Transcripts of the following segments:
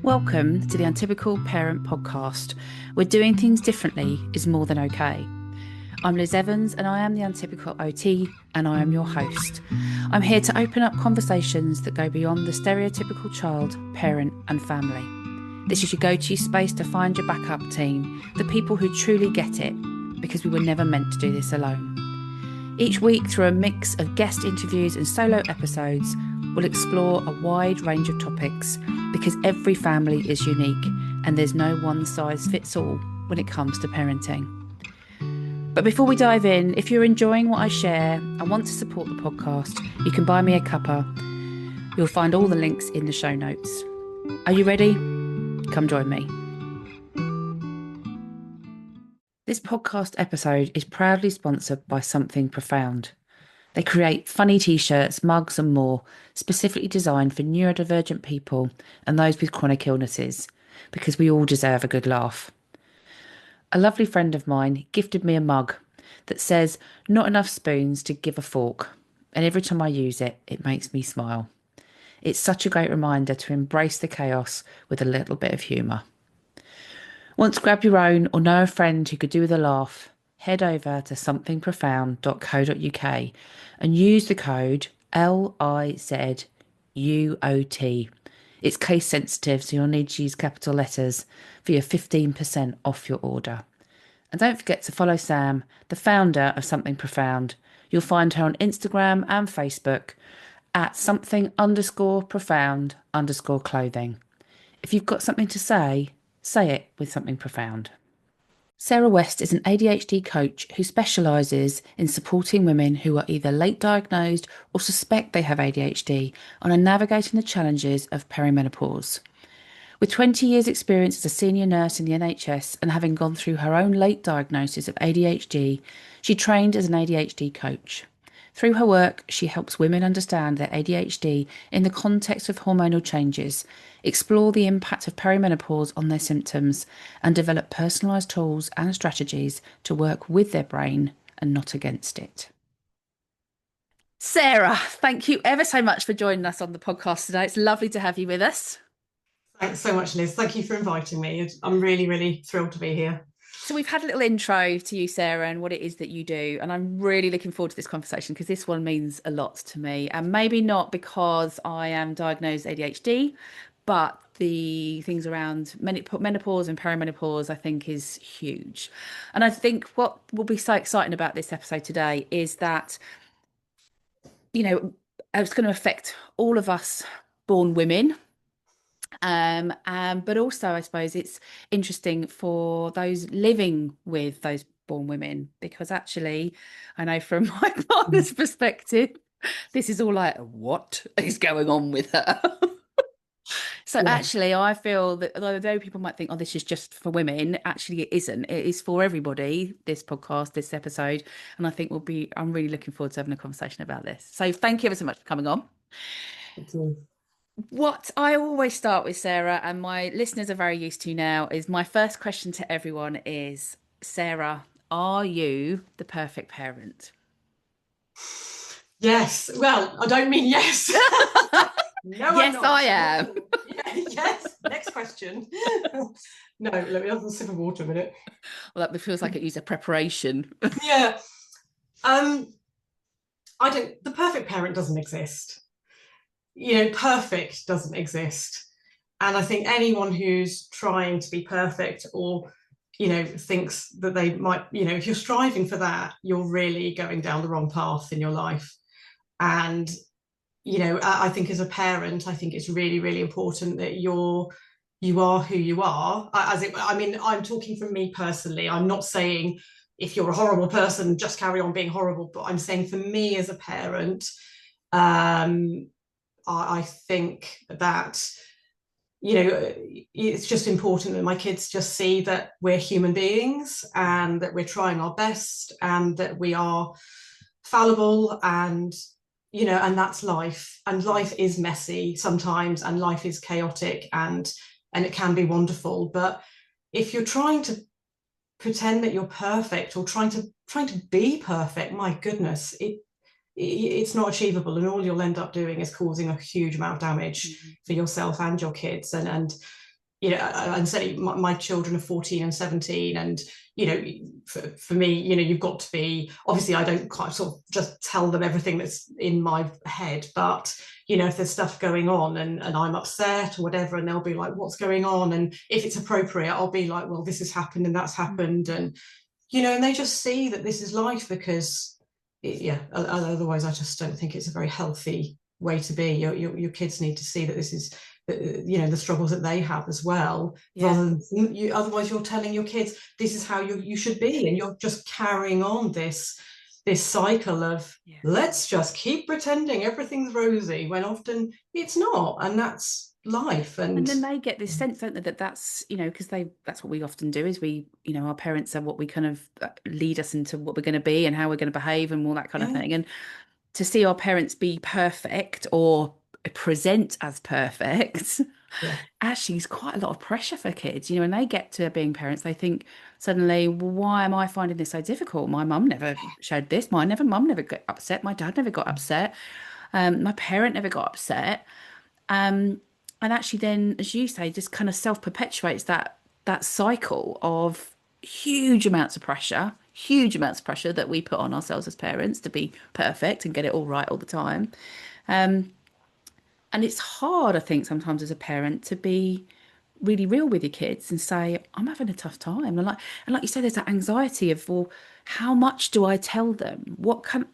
Welcome to the Untypical Parent Podcast, where doing things differently is more than okay. I'm Liz Evans and I am the Untypical OT and I am your host. I'm here to open up conversations that go beyond the stereotypical child, parent and family. This is your go-to space to find your backup team, the people who truly get it, because we were never meant to do this alone. Each week, through a mix of guest interviews and solo episodes, we'll explore a wide range of topics because every family is unique and there's no one size fits all when it comes to parenting. But before we dive in, if you're enjoying what I share and want to support the podcast, you can buy me a cuppa. You'll find all the links in the show notes. Are you ready? Come join me. This podcast episode is proudly sponsored by Something Profound. They create funny t-shirts, mugs and more, specifically designed for neurodivergent people and those with chronic illnesses, because we all deserve a good laugh. A lovely friend of mine gifted me a mug that says, "Not enough spoons to give a fork," and every time I use it, it makes me smile. It's such a great reminder to embrace the chaos with a little bit of humour. Want to grab your own or know a friend who could do with a laugh? Head over to somethingprofound.co.uk and use the code LIZUOT. It's case sensitive, so you'll need to use capital letters for your 15% off your order. And don't forget to follow Sam, the founder of Something Profound. You'll find her on Instagram and Facebook at something_profound_clothing. If you've got something to say it with something profound. Sarah West is an ADHD coach who specialises in supporting women who are either late diagnosed or suspect they have ADHD on navigating the challenges of perimenopause. With 20 years' experience as a senior nurse in the NHS and having gone through her own late diagnosis of ADHD, she trained as an ADHD coach. Through her work, she helps women understand their ADHD in the context of hormonal changes, explore the impact of perimenopause on their symptoms, and develop personalised tools and strategies to work with their brain and not against it. Sarah, thank you ever so much for joining us on the podcast today. It's lovely to have you with us. Thanks so much, Liz. Thank you for inviting me. I'm really, really thrilled to be here. So we've had a little intro to you, Sarah, and what it is that you do. And I'm really looking forward to this conversation because this one means a lot to me. And maybe not because I am diagnosed ADHD, but the things around menopause and perimenopause, I think, is huge. And I think what will be so exciting about this episode today is that, it's going to affect all of us born women. But also, I suppose it's interesting for those living with those born women, because actually, I know from my partner's perspective, this is all like, what is going on with her? So Yeah. actually, I feel that although people might think, oh, this is just for women, actually it isn't. It is for everybody, this podcast, this episode. And I think I'm really looking forward to having a conversation about this. So thank you ever so much for coming on. Thank you. What I always start with, Sarah, and my listeners are very used to now, is my first question to everyone is, Sarah, are you the perfect parent? Yes. Well, I don't mean yes. No, yes, I am. Yes. Next question. No, let me have a sip of water a minute. Well, that feels like it needs a preparation. Yeah. The perfect parent doesn't exist. Perfect doesn't exist. And I think anyone who's trying to be perfect or, thinks that they might, if you're striving for that, you're really going down the wrong path in your life. And, I think as a parent, I think it's really, really important that you are who you are. I'm talking from me personally. I'm not saying if you're a horrible person, just carry on being horrible. But I'm saying for me as a parent, I think that, it's just important that my kids just see that we're human beings and that we're trying our best and that we are fallible and, and that's life. And life is messy sometimes and life is chaotic and it can be wonderful. But if you're trying to pretend that you're perfect or trying to be perfect, my goodness, it's not achievable, and all you'll end up doing is causing a huge amount of damage for yourself and your kids. And you know, and certainly my children are 14 and 17, and you know, for me, you know, you've got to be, obviously I don't quite sort of just tell them everything that's in my head, but you know, if there's stuff going on and I'm upset or whatever, and they'll be like, what's going on? And if it's appropriate, I'll be like, well, this has happened and that's happened. And you know, and they just see that this is life, because yeah, otherwise I just don't think it's a very healthy way to be. Your kids need to see that this is, you know, the struggles that they have as well, rather than you, otherwise you're telling your kids this is how you should be, and you're just carrying on this cycle of let's just keep pretending everything's rosy when often it's not, and that's life. And then they get this sense, don't they, that that's, you know, because that's what we often do, is we, you know, our parents are what we kind of lead us into what we're going to be and how we're going to behave and all that kind of thing. And to see our parents be perfect or present as perfect actually is quite a lot of pressure for kids. You know, when they get to being parents, they think suddenly, well, why am I finding this so difficult? My mum never showed this. Mum never got upset. My dad never got upset. My parent never got upset. And actually then, as you say, just kind of self-perpetuates that cycle of huge amounts of pressure that we put on ourselves as parents to be perfect and get it all right all the time. And it's hard, I think, sometimes as a parent to be really real with your kids and say, I'm having a tough time. And like you said, there's that anxiety of, well, how much do I tell them?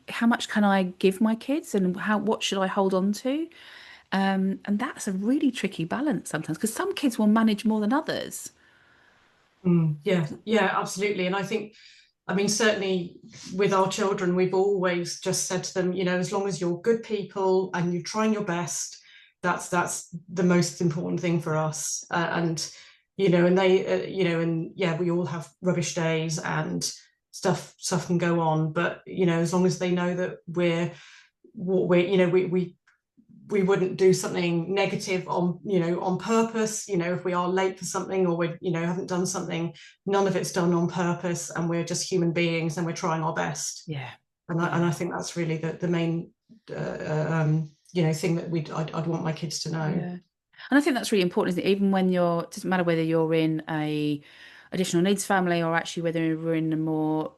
How much can I give my kids, and what should I hold on to? And that's a really tricky balance sometimes, because some kids will manage more than others. Yeah, absolutely. And I think, I mean, certainly with our children, we've always just said to them, you know, as long as you're good people and you're trying your best, that's the most important thing for us. And you know, and they, you know, and yeah, we all have rubbish days and stuff can go on, but you know, as long as they know that you know, we wouldn't do something negative on, you know, on purpose. You know, if we are late for something, or we, you know, haven't done something, none of it's done on purpose, and we're just human beings and we're trying our best. And I think that's really the main you know, thing that I'd want my kids to know. And I think that's really important, isn't it? Even when it doesn't matter whether you're in a additional needs family or actually whether you're in a more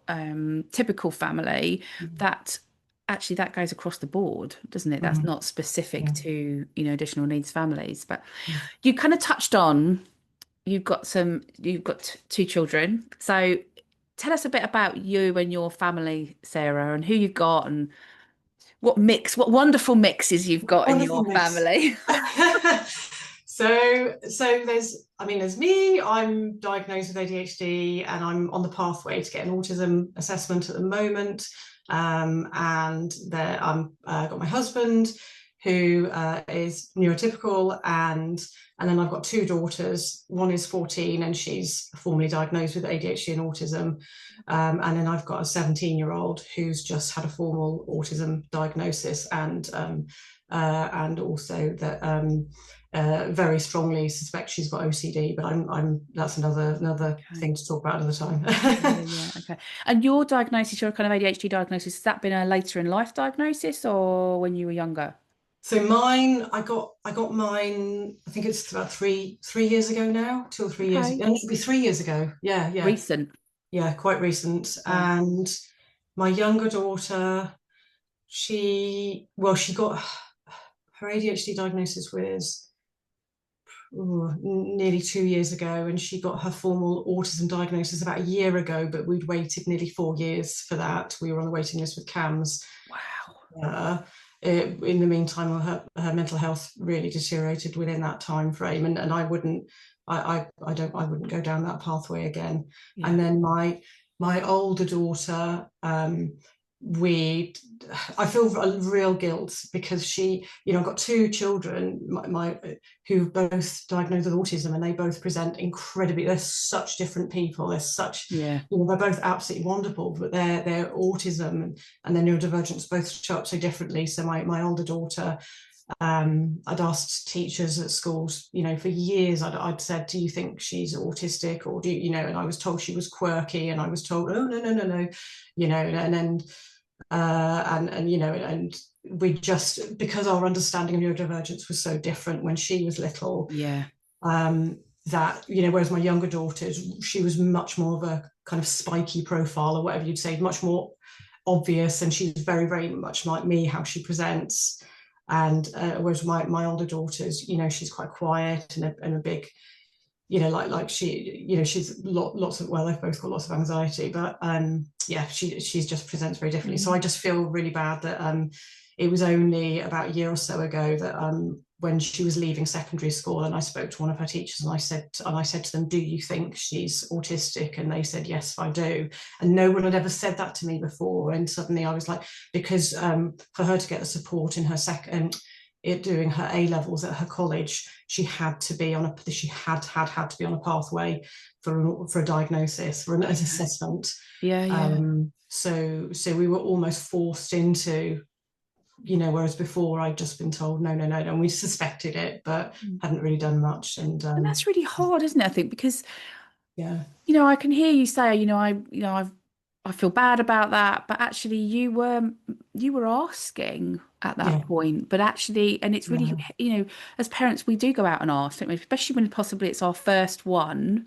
typical family, that actually that goes across the board, doesn't it? That's not specific to, you know, additional needs families. But you kind of touched on, you've got two children. So tell us a bit about you and your family, Sarah, and who you've got, and what wonderful mixes you've got in your family. So there's me. I'm diagnosed with ADHD, and I'm on the pathway to get an autism assessment at the moment. And there I'm got my husband, who is neurotypical, and then I've got two daughters. One is 14 and she's formally diagnosed with ADHD and autism. And then I've got a 17-year-old who's just had a formal autism diagnosis, and also that very strongly suspect she's got OCD, but that's another thing to talk about another time. Okay. And your diagnosis, your kind of ADHD diagnosis, has that been a later in life diagnosis or when you were younger? So mine, I got mine, I think it's about three years ago now, 2 or 3 years. It will be 3 years ago. Yeah. Recent. Yeah, quite recent. And my younger daughter, she got her ADHD diagnosis was nearly 2 years ago, and she got her formal autism diagnosis about a year ago, but we'd waited nearly 4 years for that. We were on the waiting list with CAMS. Wow. In the meantime, her mental health really deteriorated within that time frame, and I wouldn't go down that pathway again. And then my older daughter, I feel a real guilt, because she, you know, I've got two children who both diagnosed with autism, and they both present incredibly, they're such different people, you know, they're both absolutely wonderful, but their autism and their neurodivergence both show up so differently. So my older daughter, I'd asked teachers at schools, you know, for years, I'd said, do you think she's autistic, or do you know, and I was told she was quirky, and I was told, oh, no, you know, and then and you know, and we just, because our understanding of neurodivergence was so different when she was little, that, whereas my younger daughters, she was much more of a kind of spiky profile, or whatever you'd say, much more obvious, and she's very, very much like me, how she presents. And whereas my older daughters, she's quite quiet and a big, like she, she's lots of, well, they've both got lots of anxiety, but yeah, she's just presents very differently. So I just feel really bad that it was only about a year or so ago that when she was leaving secondary school, and I spoke to one of her teachers, and I said to them, do you think she's autistic? And they said, yes, I do. And no one had ever said that to me before. And suddenly I was like, because for her to get the support in her doing her A levels at her college, she had to be on a pathway for a diagnosis, for an assessment. So we were almost forced into, whereas before I'd just been told no, and we suspected it, but hadn't really done much. And that's really hard, isn't it? I think, because yeah, I can hear you say, I feel bad about that, but actually you were asking at that point. But actually, and it's really, as parents, we do go out and ask, don't we? Especially when possibly it's our first one,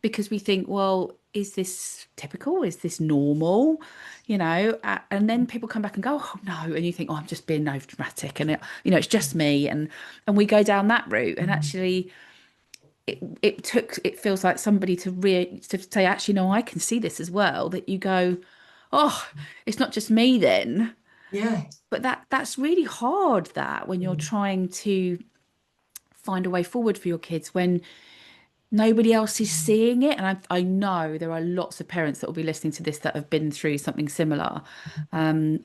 because we think, well, is this typical? Is this normal? And then people come back and go, oh no, and you think, oh, I'm just being over dramatic, and it's just me, and we go down that route, and actually. It feels like somebody to say, actually, no, I can see this as well, that you go, oh, it's not just me then. Yeah. But that's really hard, that when you're trying to find a way forward for your kids when nobody else is seeing it. And I know there are lots of parents that will be listening to this that have been through something similar, and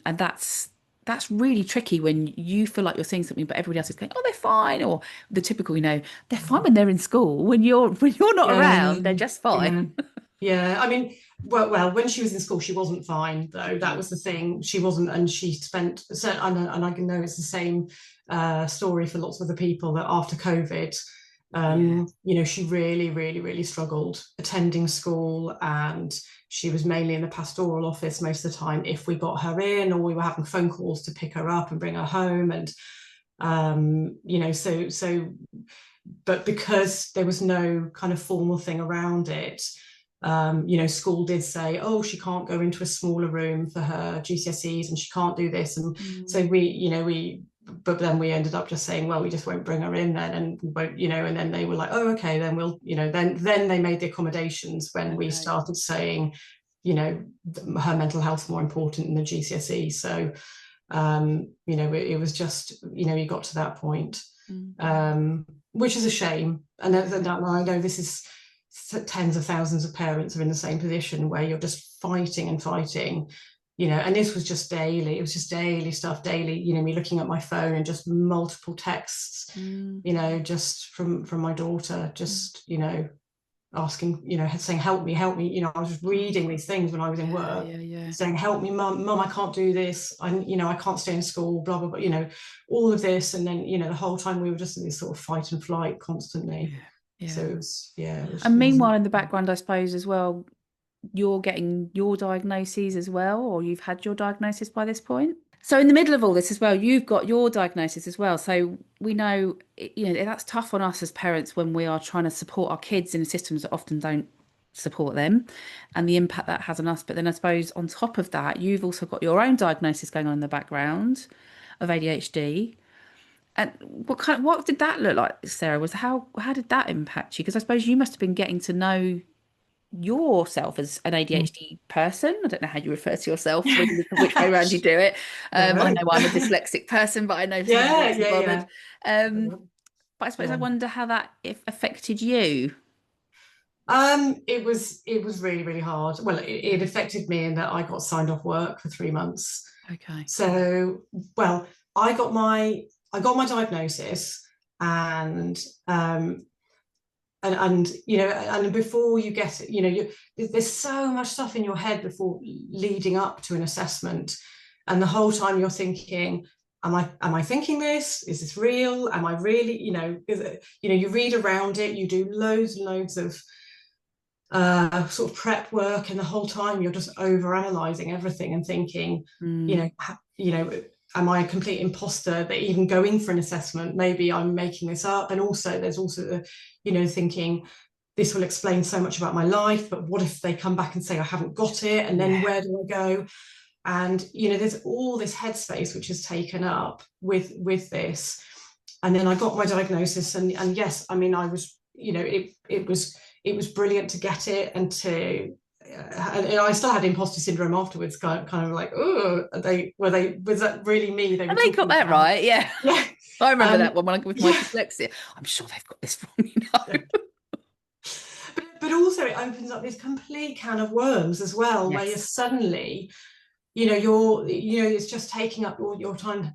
that's really tricky when you feel like you're seeing something, but everybody else is going, oh, they're fine. Or the typical, they're fine when they're in school. When you're not around, they're just fine. Yeah. I mean, well, when she was in school, she wasn't fine, though. That was the thing. She wasn't, and she spent, and I know it's the same story for lots of other people, that after COVID, she really, really, really struggled attending school, and she was mainly in the pastoral office most of the time if we got her in, or we were having phone calls to pick her up and bring her home. And but because there was no kind of formal thing around it, school did say, oh, she can't go into a smaller room for her GCSEs, and she can't do this. And so but then we ended up just saying, well, we just won't bring her in then, and we won't, and then they were like, oh, okay, then we'll, then they made the accommodations when we started saying, her mental health's more important than the GCSE. So, it was just, you got to that point, which is a shame. And I know this is tens of thousands of parents are in the same position, where you're just fighting and fighting. And this was just daily. It was just daily stuff, daily, me looking at my phone and just multiple texts, just from my daughter, just, asking, saying, help me. I was just reading these things when I was in work, saying, help me, mum, I can't do this. I can't stay in school, blah, blah, blah, all of this. And then, the whole time we were just in this sort of fight and flight constantly. So it was, and meanwhile, in the background, I suppose as well, you're getting your diagnoses as well, or you've had your diagnosis by this point. So in the middle of all this as well, you've got your diagnosis as well. So we know, that's tough on us as parents when we are trying to support our kids in systems that often don't support them, and the impact that has on us. But then I suppose on top of that, you've also got your own diagnosis going on in the background of ADHD. And what did that look like, Sarah? How did that impact you? Because I suppose you must have been getting to know yourself as an ADHD person. I don't know how you refer to yourself, which way around you do it. I know I'm a dyslexic person, but I know bothered. But I suppose I wonder how that affected you. It was really, really hard. Well, it affected me in that I got signed off work for 3 months. Okay. So, well, I got my diagnosis, and and before you get it, there's so much stuff in your head before leading up to an assessment, and the whole time you're thinking, am I thinking this? Is this real? Am I really, you read around it, you do loads and loads of sort of prep work, and the whole time you're just over analyzing everything and thinking, am I a complete imposter that even go in for an assessment? Maybe I'm making this up. And also there's also the, thinking this will explain so much about my life, but what if they come back and say I haven't got it, and then where do I go? And there's all this headspace which is taken up with this. And then I got my diagnosis, and yes, I mean, I was, it was brilliant to get it, and to and I still had imposter syndrome afterwards, kind of like, oh, was that really me they were They got that about? right, yeah. Yeah. I remember that one when I with my dyslexia. I'm sure they've got this wrong, Yeah. But also it opens up this complete can of worms as well, where you're suddenly, it's just taking up your time,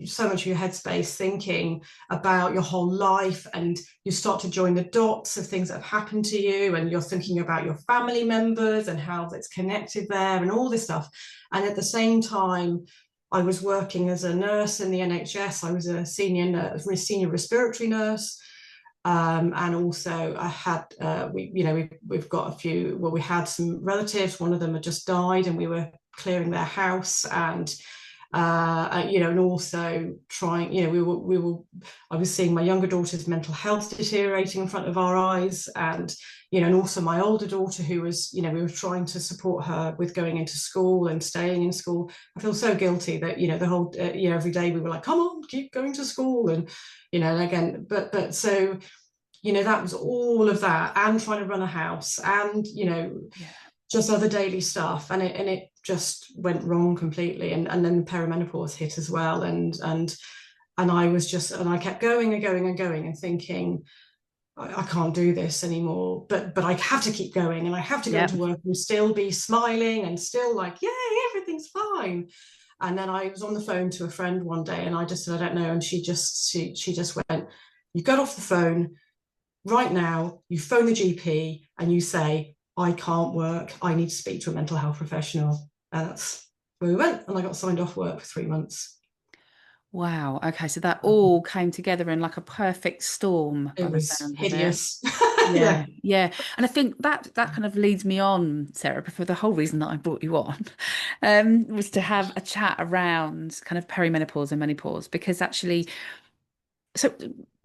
so much of your headspace, thinking about your whole life, and you start to join the dots of things that have happened to you, and you're thinking about your family members and how it's connected there and all this stuff. And at the same time, I was working as a nurse in the NHS. I was a senior respiratory nurse. And also I had, we've got a few, well, we had some relatives, one of them had just died, and we were clearing their house, and and also trying, I was seeing my younger daughter's mental health deteriorating in front of our eyes, and and also my older daughter, who was, we were trying to support her with going into school and staying in school. I feel so guilty that, the whole, every day we were like, come on, keep going to school, and and again, but so, that was all of that, and trying to run a house, and just other daily stuff, and it just went wrong completely, and then perimenopause hit as well, and I was just, and I kept going and going and going and thinking, I can't do this anymore, but I have to keep going, and I have to go to work and still be smiling and still like, yay, everything's fine. And then I was on the phone to a friend one day, and I just said, I don't know, and she just went, you got off the phone right now, you phone the GP and you say, I can't work, I need to speak to a mental health professional. And that's where we went, and I got signed off work for 3 months. Wow. Okay. So that all came together in like a perfect storm. It was hideous. Yeah. Yeah. And I think that kind of leads me on, Sarah, for the whole reason that I brought you on, was to have a chat around kind of perimenopause and menopause, because actually, so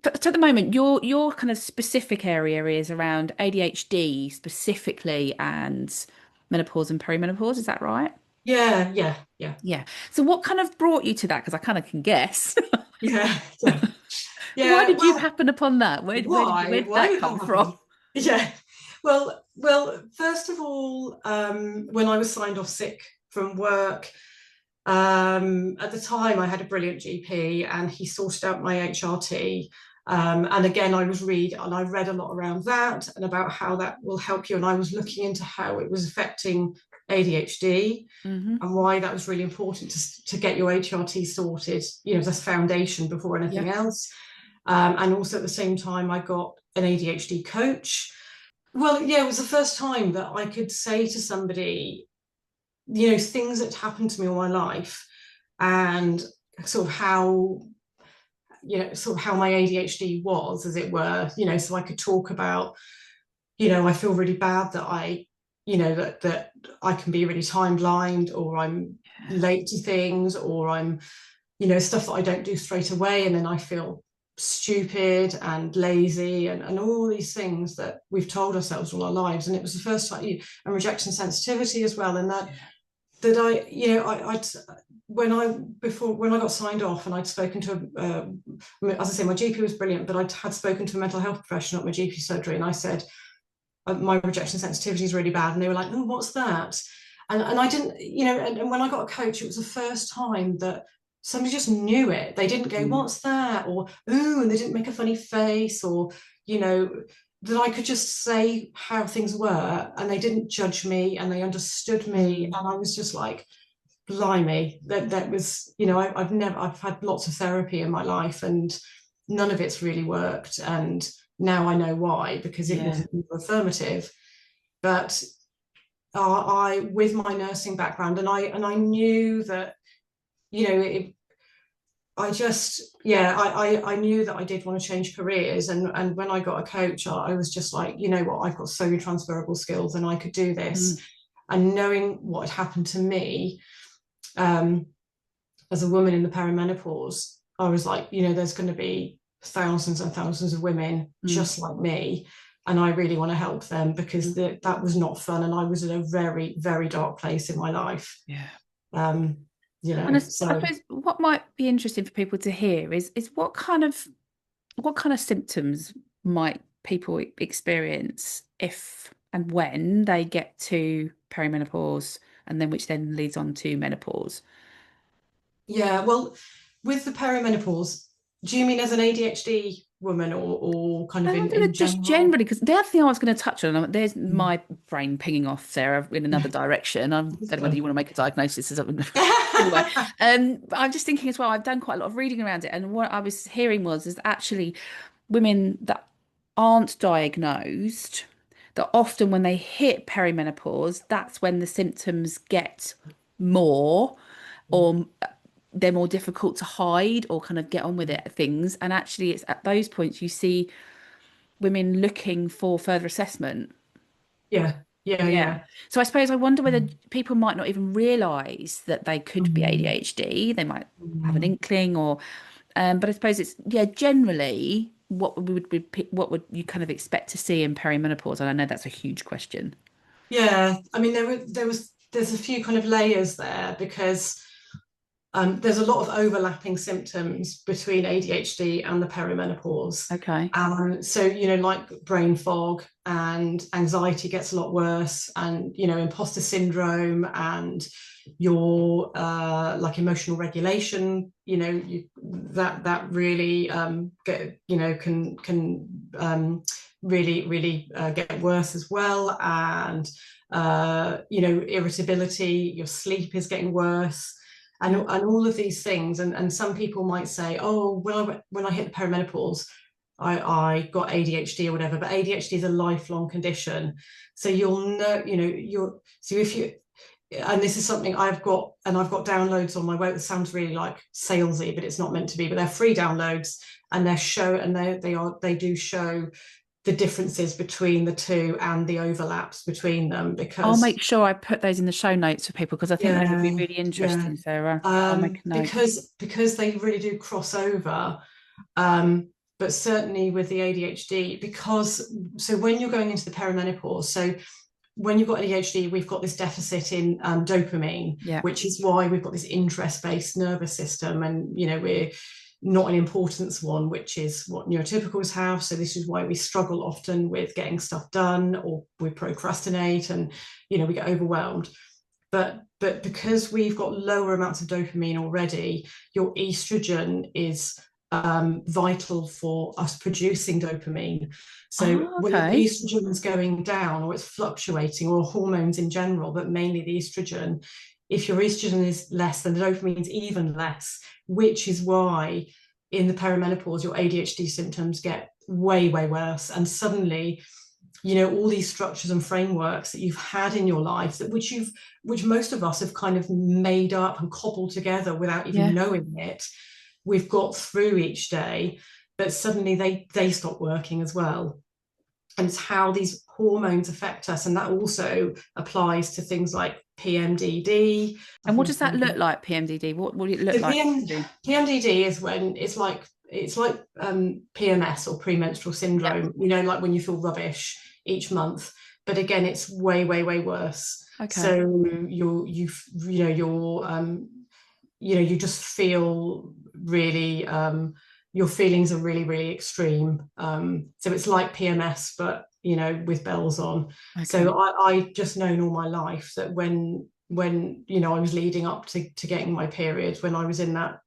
at the moment, your kind of specific area is around ADHD specifically, and menopause and perimenopause. Is that right? Yeah. Yeah. So what kind of brought you to that? Because I kind of can guess. Yeah. Why did you Well, happen upon that? Where did why that did come that from? happen? Yeah. Well, first of all, when I was signed off sick from work, at the time I had a brilliant GP, and he sorted out my HRT. And again, I read a lot around that and about how that will help you. And I was looking into how it was affecting ADHD, and why that was really important to get your HRT sorted, as a foundation before anything else. And also at the same time, I got an ADHD coach. Well, yeah, it was the first time that I could say to somebody, things that happened to me all my life, and sort of how my ADHD was, as it were, so I could talk about, I feel really bad that that I can be really time blind, or I'm late to things, or I'm, stuff that I don't do straight away, and then I feel stupid and lazy, and all these things that we've told ourselves all our lives. And it was the first time, and rejection sensitivity as well, and that I when I got signed off, and I'd spoken to as I say, my GP was brilliant, but I had spoken to a mental health professional at my GP surgery, and I said, my rejection sensitivity is really bad, and they were like, oh, what's that? And I didn't, and when I got a coach, it was the first time that somebody just knew it. They didn't go, what's that? Or, ooh, and they didn't make a funny face, or, that I could just say how things were, and they didn't judge me, and they understood me. And I was just like, blimey, that was, I've had lots of therapy in my life, and none of it's really worked. And now I know why, because it wasn't affirmative. But I, with my nursing background, and I knew that, I knew that I did want to change careers, and when I got a coach, I was just like, what, I've got so many transferable skills, and I could do this. And knowing what had happened to me, as a woman in the perimenopause, I was like, there's going to be thousands and thousands of women Mm. just like me. And I really want to help them because that was not fun. And I was in a very, very dark place in my life. Yeah. Um, And I so suppose what might be interesting for people to hear is what kind of symptoms might people experience if and when they get to perimenopause, and then which then leads on to menopause. yeah, well, with the perimenopause, do you mean as an ADHD woman or kind of in Just general? generally, because the other thing I was going to touch on, there's Mm. my brain pinging off, Sarah, in another direction. I don't know whether you want to make a diagnosis or something. Anyway, but I'm just thinking as well, I've done quite a lot of reading around it. And what I was hearing is actually women that aren't diagnosed, that often when they hit perimenopause, that's when the symptoms get more, or they're more difficult to hide or kind of get on with it, things. And actually, it's at those points you see women looking for further assessment. Yeah, yeah, Yeah. yeah. So I suppose I wonder whether people might not even realise that they could be Mm. ADHD. They might have an Mm. inkling, or, but I suppose it's, yeah, generally, what would you kind of expect to see in perimenopause? And I know that's a huge question. Yeah, I mean, there's a few kind of layers there because there's a lot of overlapping symptoms between ADHD and the perimenopause. Okay. So, like brain fog and anxiety gets a lot worse, and, imposter syndrome and your like emotional regulation, that really can really get worse as well. And, irritability, your sleep is getting worse Yeah. and all of these things. And some people might say, oh, when I hit the perimenopause, I got ADHD or whatever, but ADHD is a lifelong condition. So you'll know, so if you, and this is something I've got, and I've got downloads on my web that sounds really like salesy, but it's not meant to be, but they're free downloads and they do show the differences between the two and the overlaps between them I'll because make sure I put those in the show notes for people because I think they would be yeah, really yeah. interesting, Sarah. I'll make a note. Because they really do cross over. But certainly with the ADHD, because so when you're going into the perimenopause, so when you've got ADHD, we've got this deficit in dopamine, Yeah. which is why we've got this interest-based nervous system, and we're not an importance one, which is what neurotypicals have. So this is why we struggle often with getting stuff done, or we procrastinate, and we get overwhelmed. But because we've got lower amounts of dopamine already, your estrogen is vital for us producing dopamine. So Oh, when your okay. estrogen is going down or it's fluctuating, or hormones in general, but mainly the estrogen, if your estrogen is less, then the dopamine is even less, which is why in the perimenopause, your ADHD symptoms get way, way worse. And suddenly all these structures and frameworks that you've had in your life which most of us have kind of made up and cobbled together without even Yeah. knowing it, we've got through each day, but suddenly they stop working as well. And it's how these hormones affect us, and that also applies to things like PMDD. I And what think does it's that look PMDD. like, PMDD? What would it look So like to do? PMDD is when it's like PMS or premenstrual Yeah. syndrome, like when you feel rubbish each month. But again, it's way, way, way worse. Okay. So you just feel really, your feelings are really, really extreme. So it's like PMS, but with bells on. Okay. So I just known all my life that when I was leading up to getting my period, when I was in that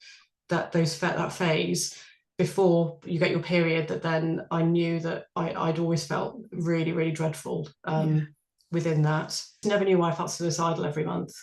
phase before you get your period, that then I knew that I'd always felt really, really dreadful Yeah. within that. Never knew why I felt suicidal every month.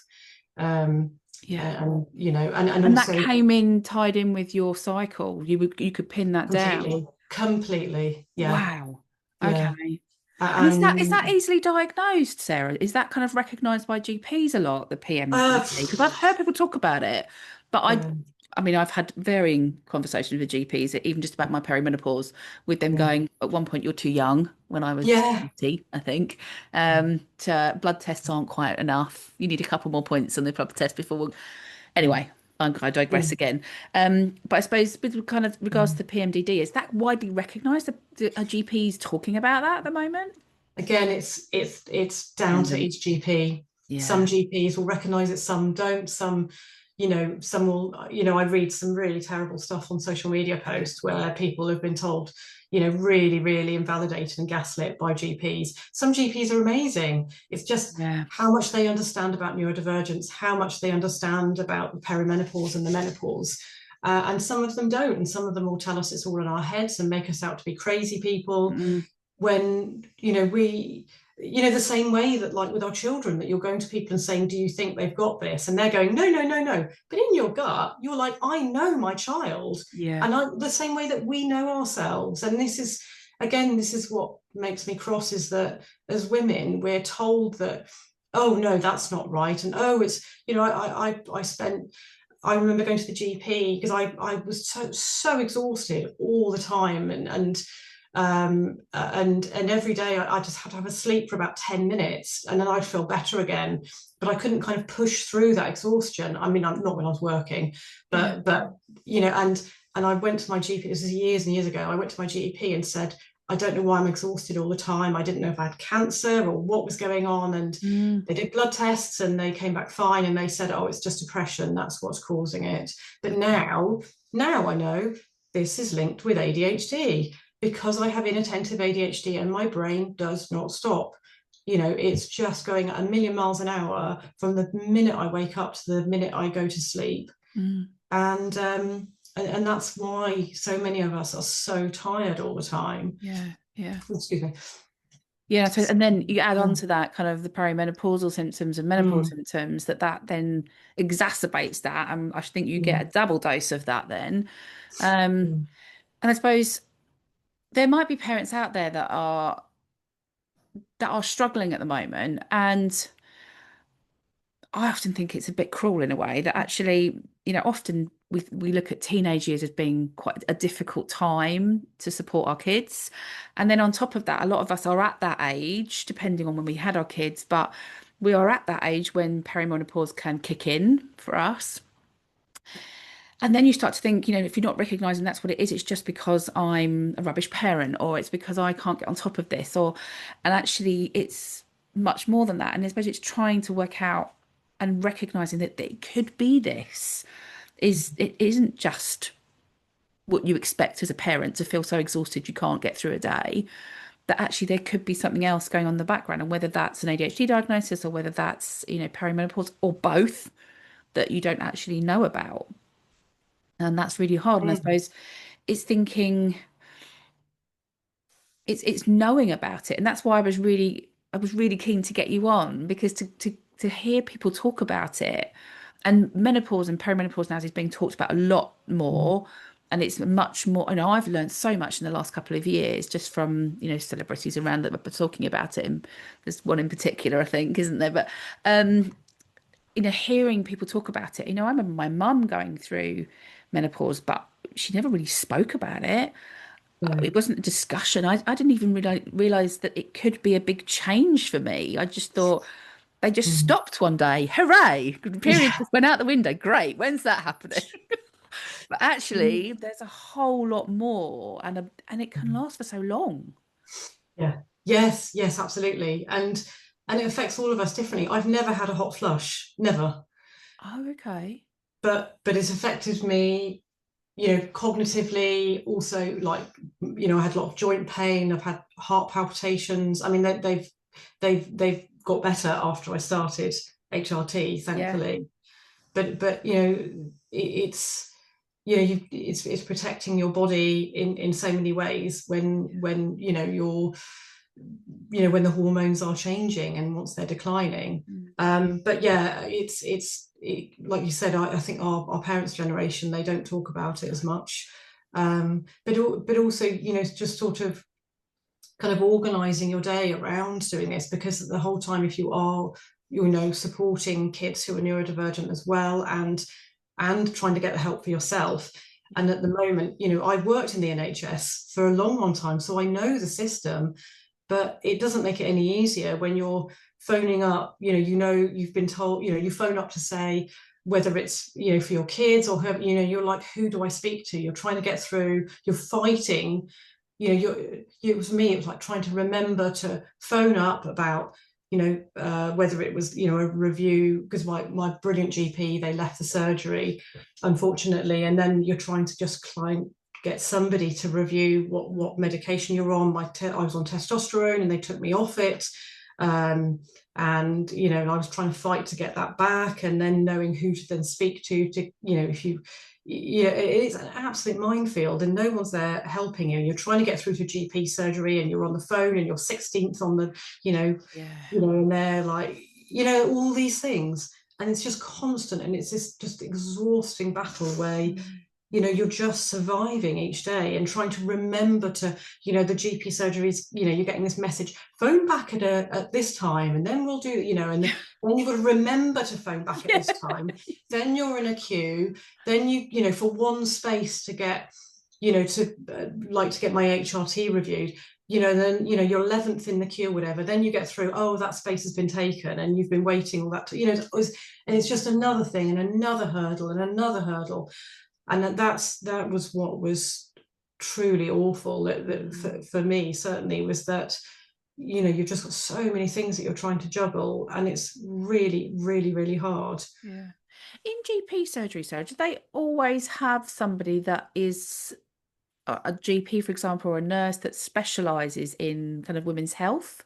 Um, Yeah. and And that also came in tied in with your cycle. You could pin that down. completely, yeah, Wow. yeah. Okay. And is that And easily diagnosed, Sarah? Is that kind of recognised by GPs a lot, the uh, PMDD? Because I've heard people talk about it, but yeah, I mean, I've had varying conversations with GPs, even just about my perimenopause, with them yeah, going, at one point, you're too young, when I was yeah. 20, I think. Blood tests aren't quite enough. You need a couple more points on the blood test before. Anyway, I'm going to digress again. But I suppose with kind of regards to the PMDD, is that widely recognised? Are GPs talking about that at the moment? Again, it's down to Dependent. each GP. Some Yeah. GPs will recognise it, some don't. Some, some will, I read some really terrible stuff on social media posts where people have been told, really, really invalidated and gaslit by GPs. Some GPs are amazing. It's just Yeah. how much they understand about neurodivergence, how much they understand about the perimenopause and the menopause. And some of them don't. And some of them will tell us it's all in our heads and make us out to be crazy people Mm. when, the same way that, like with our children, that you're going to people and saying, do you think they've got this? And they're going, no, no, no, no. But in your gut, you're like, I know my child. Yeah. And the same way that we know ourselves. And this is what makes me cross, is that as women, we're told that, oh, no, that's not right. And, oh, it's, I remember going to the GP because I was so exhausted all the time, and every day I just had to have a sleep for about 10 minutes and then I'd feel better again. But I couldn't kind of push through that exhaustion. I mean, I'm not when I was working, Yeah. but and I went to my GP. This was years and years ago. I went to my GP and said, I don't know why I'm exhausted all the time. I didn't know if I had cancer or what was going on. And they did blood tests and they came back fine. And they said, oh, it's just depression. That's what's causing it. But now I know this is linked with ADHD, because I have inattentive ADHD and my brain does not stop. It's just going at a million miles an hour from the minute I wake up to the minute I go to sleep. And that's why so many of us are so tired all the time. Yeah. Yeah. Excuse me. Yeah. So, and then you add on to that kind of the perimenopausal symptoms and menopause symptoms that then exacerbates that. And I think you get a double dose of that then. And I suppose there might be parents out there that are struggling at the moment, and I often think it's a bit cruel in a way that actually, often we look at teenage years as being quite a difficult time to support our kids. And then on top of that, a lot of us are at that age, depending on when we had our kids, but we are at that age when perimenopause can kick in for us. And then you start to think, if you're not recognizing that's what it is, it's just because I'm a rubbish parent, or it's because I can't get on top of this, and actually it's much more than that. And I suppose it's trying to work out and recognizing that it could be this, it isn't just what you expect as a parent to feel so exhausted you can't get through a day, that actually there could be something else going on in the background, and whether that's an ADHD diagnosis or whether that's, perimenopause or both that you don't actually know about. And that's really hard. And I suppose it's thinking, it's knowing about it. And that's why I was really keen to get you on, because to hear people talk about it, and menopause and perimenopause now is being talked about a lot more. And it's much more, I've learned so much in the last couple of years just from, celebrities around that are talking about it. And there's one in particular, I think, isn't there? But hearing people talk about it, I remember my mum going through menopause, but she never really spoke about it. It wasn't a discussion. I didn't even realize that it could be a big change for me. I just thought they just stopped one day. Hooray! The period just went out the window. Great. When's that happening? But actually, there's a whole lot more, and it can last for so long. Yeah. Yes, absolutely. And it affects all of us differently. I've never had a hot flush, never. Oh, okay. But it's affected me, cognitively, also, like, I had a lot of joint pain, I've had heart palpitations. I mean, they've got better after I started HRT, thankfully. But it's it's protecting your body in so many ways when when the hormones are changing and once they're declining. But yeah, like you said, I think our parents' generation, they don't talk about it as much. But also, just sort of kind of organizing your day around doing this, because the whole time, if you are, supporting kids who are neurodivergent as well, and trying to get the help for yourself. And at the moment, I worked in the NHS for a long time, so I know the system, but it doesn't make it any easier when you're phoning up, you've been told, you phone up to say, whether it's, you know, for your kids or whoever, you know, you're like, who do I speak to? You're trying to get through, you're fighting, you know, it was me, it was like trying to remember to phone up about, you know, whether it was, you know, a review, because my brilliant GP, they left the surgery, unfortunately, and then you're trying to just get somebody to review what medication you're on. I was on testosterone and they took me off it. And, you know, I was trying to fight to get that back, and then knowing who to then speak to, you know, if you, yeah, it's an absolute minefield and no one's there helping you. You're trying to get through to GP surgery and you're on the phone and you're 16th on the, you know, and they're like, you know, all these things. And it's just constant, and it's this just exhausting battle where, you know, you're just surviving each day and trying to remember to, you know, the GP surgeries, you know, you're getting this message, phone back at this time, and then we'll do, you know, and then you've got to remember to phone back at this time. Then you're in a queue. Then you know, for one space to get, you know, to to get my HRT reviewed, you know, then, you know, you're 11th in the queue, whatever. Then you get through, oh, that space has been taken, and you've been waiting all that, you know, and it's just another thing and another hurdle and another hurdle. And that was what was truly awful for me, certainly, was that, you know, you've just got so many things that you're trying to juggle, and it's really, really, really hard. Yeah. In GP surgery, Sarah, do they always have somebody that is a GP, for example, or a nurse that specialises in kind of women's health?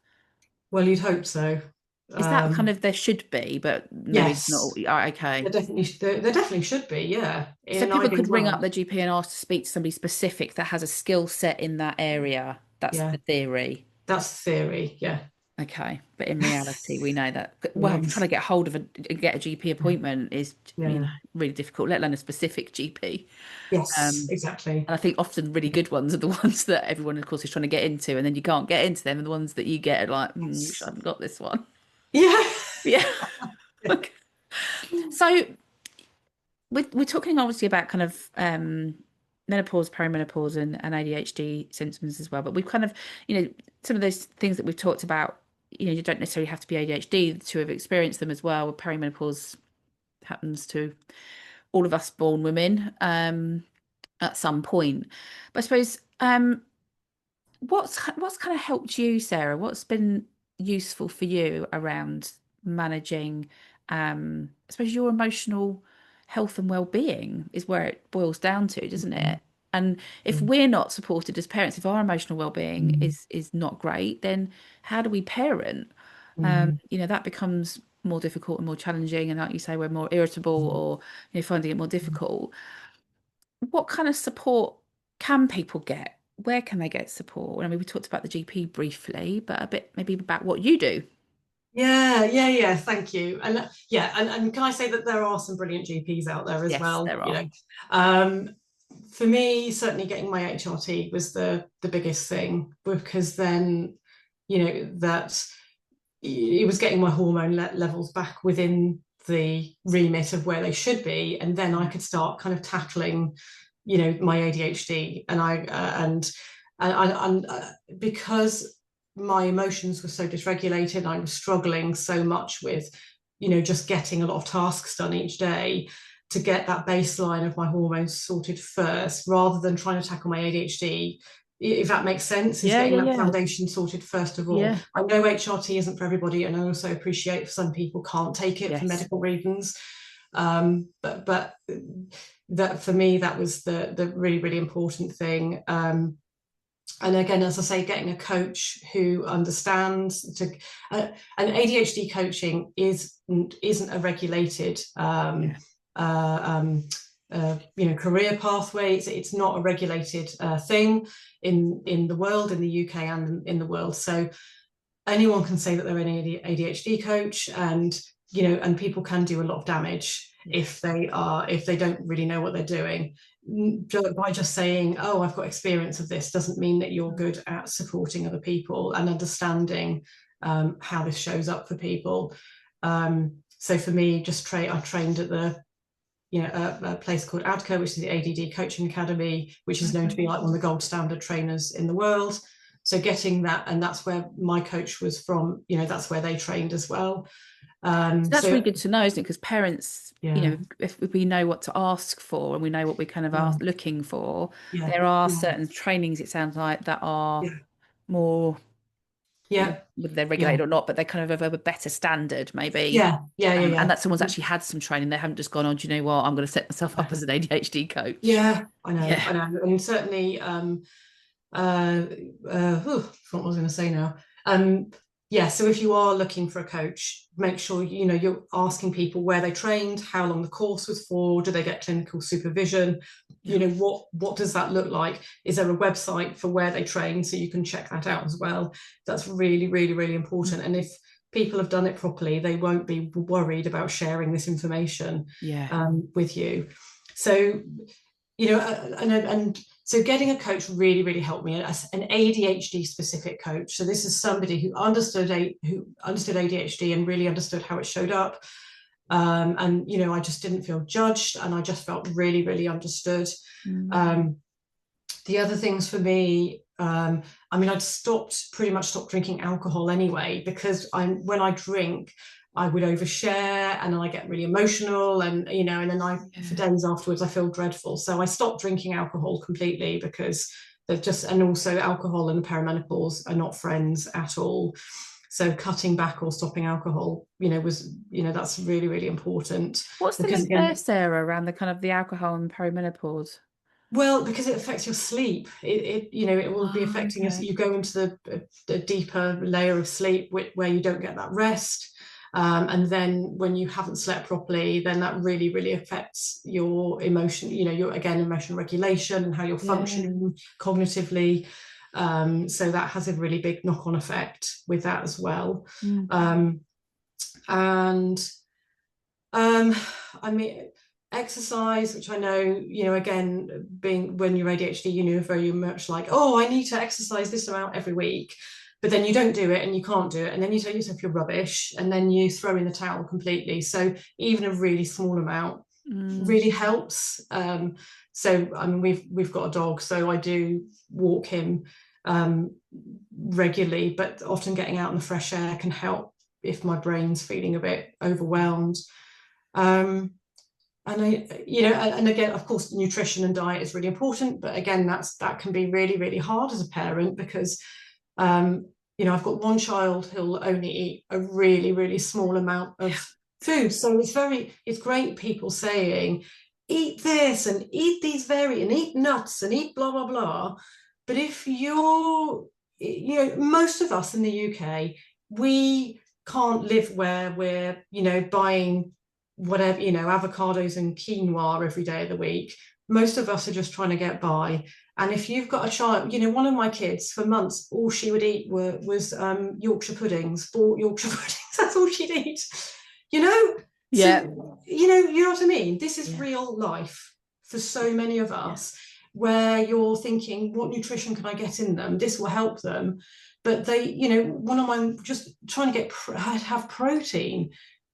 Well, you'd hope so. Is that kind of, there should be, but maybe yes, it's not. Okay. There definitely should be, yeah. So people could ring up the GP and ask to speak to somebody specific that has a skill set in that area. That's the theory. That's the theory, yeah. Okay, but in reality, we know that, well, trying to get hold of get a GP appointment is, you know, really difficult, let alone a specific GP. Yes, exactly. And I think often really good ones are the ones that everyone, of course, is trying to get into, and then you can't get into them, and the ones that you get are like, wish I hadn't got this one. Yeah. Yeah. Okay. So we're talking obviously about kind of menopause, perimenopause, and ADHD symptoms as well. But we've kind of, you know, some of those things that we've talked about, you know, you don't necessarily have to be ADHD to have experienced them as well. Perimenopause happens to all of us born women at some point. But I suppose what's kind of helped you, Sarah? What's been useful for you around managing, I suppose, your emotional health and well-being is where it boils down to, doesn't it? And if we're not supported as parents, if our emotional well-being is not great, then how do we parent? You know, that becomes more difficult and more challenging. And like you say, we're more irritable or, you know, finding it more difficult. What kind of support can people get? Where can they get support? I mean, we talked about the GP briefly, but a bit maybe about what you do. Yeah. Thank you. And and can I say that there are some brilliant GPs out there as well? There are. You know, for me, certainly getting my HRT was the biggest thing, because then, you know, that it was getting my hormone levels back within the remit of where they should be, and then I could start kind of tackling, you know, my ADHD, and because my emotions were so dysregulated, I was struggling so much with, you know, just getting a lot of tasks done each day, to get that baseline of my hormones sorted first, rather than trying to tackle my ADHD, if that makes sense, is getting that foundation sorted first of all. I know HRT isn't for everybody, and I also appreciate some people can't take it for medical reasons. But that for me, that was the really, really important thing. And again, as I say, getting a coach who understands and ADHD coaching isn't a regulated you know, career pathway. It's not a regulated thing in the world, in the UK and in the world. So anyone can say that they're an ADHD coach, and, you know, and people can do a lot of damage if they don't really know what they're doing. By just saying, oh, I've got experience of this, doesn't mean that you're good at supporting other people and understanding how this shows up for people. So for me, I trained at the, you know, a place called ADCA, which is the ADD Coaching Academy, which is known to be like one of the gold standard trainers in the world. So getting that, and that's where my coach was from, you know, that's where they trained as well. So that's really So good to know, isn't it? Because parents, yeah, if we know what to ask for and we know what we kind of are yeah, looking for, yeah, there are yeah, certain trainings, it sounds like, that are yeah, more, yeah, whether they're yeah, regulated or not, but they're kind of a better standard, maybe. yeah, yeah, yeah, And yeah. that someone's actually had some training. They haven't just gone on, do you know what? I'm going to set myself up Yeah. as an ADHD coach. Yeah, Yeah. I know, and certainly, what was I going to say now? Um, yeah, so if you are looking for a coach, make sure you're asking people where they trained, how long the course was for, do they get clinical supervision? Yeah. What does that look like? Is there a website for where they train so you can check that out as well? That's really, really, really important. And if people have done it properly, they won't be worried about sharing this information Yeah. with you. So and so getting a coach really, really helped me. An ADHD specific coach. So this is somebody who understood ADHD and really understood how it showed up. And I just didn't feel judged, and I just felt really, really understood. Mm. Um, the other things for me, I mean, I'd pretty much stopped drinking alcohol anyway, because when I drink, I would overshare and I get really emotional, and and then for Yeah. days afterwards I feel dreadful. So I stopped drinking alcohol completely, because and also alcohol and perimenopause are not friends at all. So cutting back or stopping alcohol, that's really, really important, What's the because link there, again, Sarah, around the kind of the alcohol and perimenopause? well, because it affects your sleep. It will be Oh, affecting us. okay. You go into the deeper layer of sleep where you don't get that rest. And then when you haven't slept properly, then that really, really affects your emotion, your, again, emotional regulation and how you're Yeah. functioning cognitively. So that has a really big knock-on effect with that as well. Mm. And um, I mean, exercise, which I know, again, being when you're ADHD, very much like, oh, I need to exercise this amount every week. But then you don't do it and you can't do it. And then you tell yourself you're rubbish and then you throw in the towel completely. So even a really small amount Mm. really helps. So I mean, we've got a dog, so I do walk him regularly, but often getting out in the fresh air can help if my brain's feeling a bit overwhelmed. Um, and again, of course, nutrition and diet is really important, but again, that can be really, really hard as a parent, because um, I've got one child who'll only eat a really, really small amount Yeah. of food. So it's great people saying, eat this and eat these and eat nuts and eat blah, blah, blah. But if most of us in the UK, we can't live where we're, buying whatever, avocados and quinoa every day of the week. Most of us are just trying to get by. And if you've got a child, one of my kids for months, all she would eat was Yorkshire puddings, bought Yorkshire puddings. That's all she'd eat. You know, Yeah. so you know what I mean. This is Yeah. real life for so many of Yeah. us, where you're thinking, what nutrition can I get in them? This will help them. But one of mine, just trying to have protein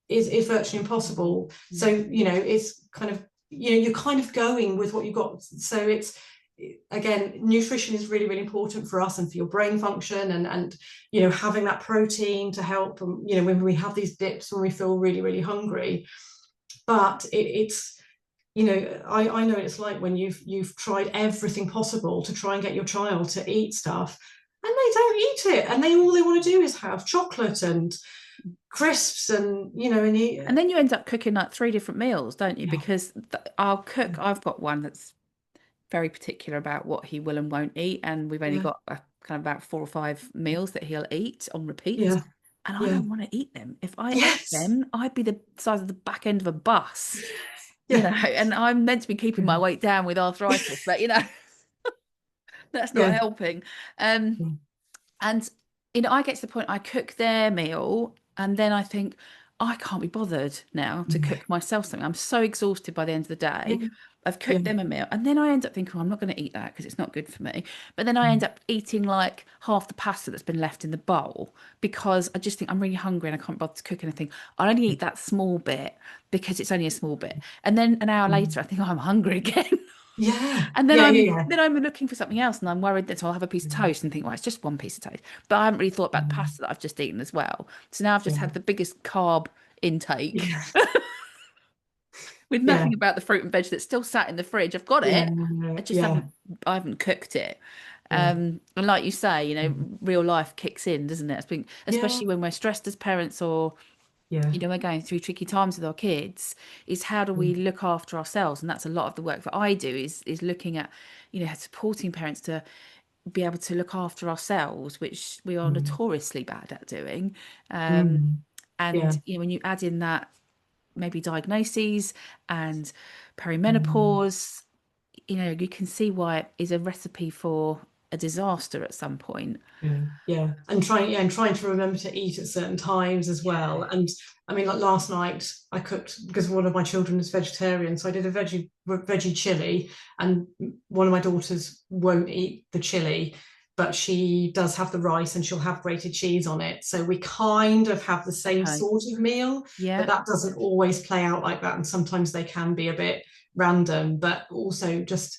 is virtually impossible. So it's kind of you're kind of going with what you've got. So it's, again, nutrition is really, really important for us and for your brain function, and having that protein to help, when we have these dips when we feel really, really hungry. But it's I know it's like when you've tried everything possible to try and get your child to eat stuff, and they don't eat it, and all they want to do is have chocolate and crisps, and And then you end up cooking like three different meals, don't you? yeah, Because I'll cook, I've got one that's very particular about what he will and won't eat. And we've only yeah, got kind of about 4 or 5 meals that he'll eat on repeat. yeah, And I yeah, don't want to eat them. If I ate yes, them, I'd be the size of the back end of a bus, yeah, and I'm meant to be keeping my weight down with arthritis, but that's not yeah, helping. Um, and I get to the point I cook their meal and then I think I can't be bothered now to yeah, cook myself something. I'm so exhausted by the end of the day. yeah, I've yeah, cooked them a meal and then I end up thinking, oh, I'm not going to eat that because it's not good for me. But then I end up eating like half the pasta that's been left in the bowl because I just think I'm really hungry and I can't bother to cook anything. I'll only eat that small bit because it's only a small bit. And then an hour later, I think, oh, I'm hungry again. yeah, And then yeah, I'm yeah, then I'm looking for something else, and I'm worried that I'll have a piece of toast and think, well, it's just one piece of toast. But I haven't really thought about the pasta that I've just eaten as well. So now I've just yeah, had the biggest carb intake Yeah. with Yeah. nothing about the fruit and veg that's still sat in the fridge. I've got Yeah. it. I just Yeah. haven't cooked it. Yeah. And like you say, real life kicks in, doesn't it? Yeah. Especially when we're stressed as parents, or Yeah. we're going through tricky times with our kids, is how do we look after ourselves? And that's a lot of the work that I do, is looking at, supporting parents to be able to look after ourselves, which we are Mm. notoriously bad at doing. Um, Mm. Yeah. and when you add in that maybe diagnoses and Mm. perimenopause, you can see why it is a recipe for a disaster at some point. Yeah, yeah, and trying to remember to eat at certain times as well. Yeah. And I mean, like last night, I cooked because one of my children is vegetarian, so I did a veggie chili, and one of my daughters won't eat the chili, but she does have the rice, and she'll have grated cheese on it. So we kind of have the same Okay. sort of meal, but Yeah. that doesn't always play out like that, and sometimes they can be a bit random. But also just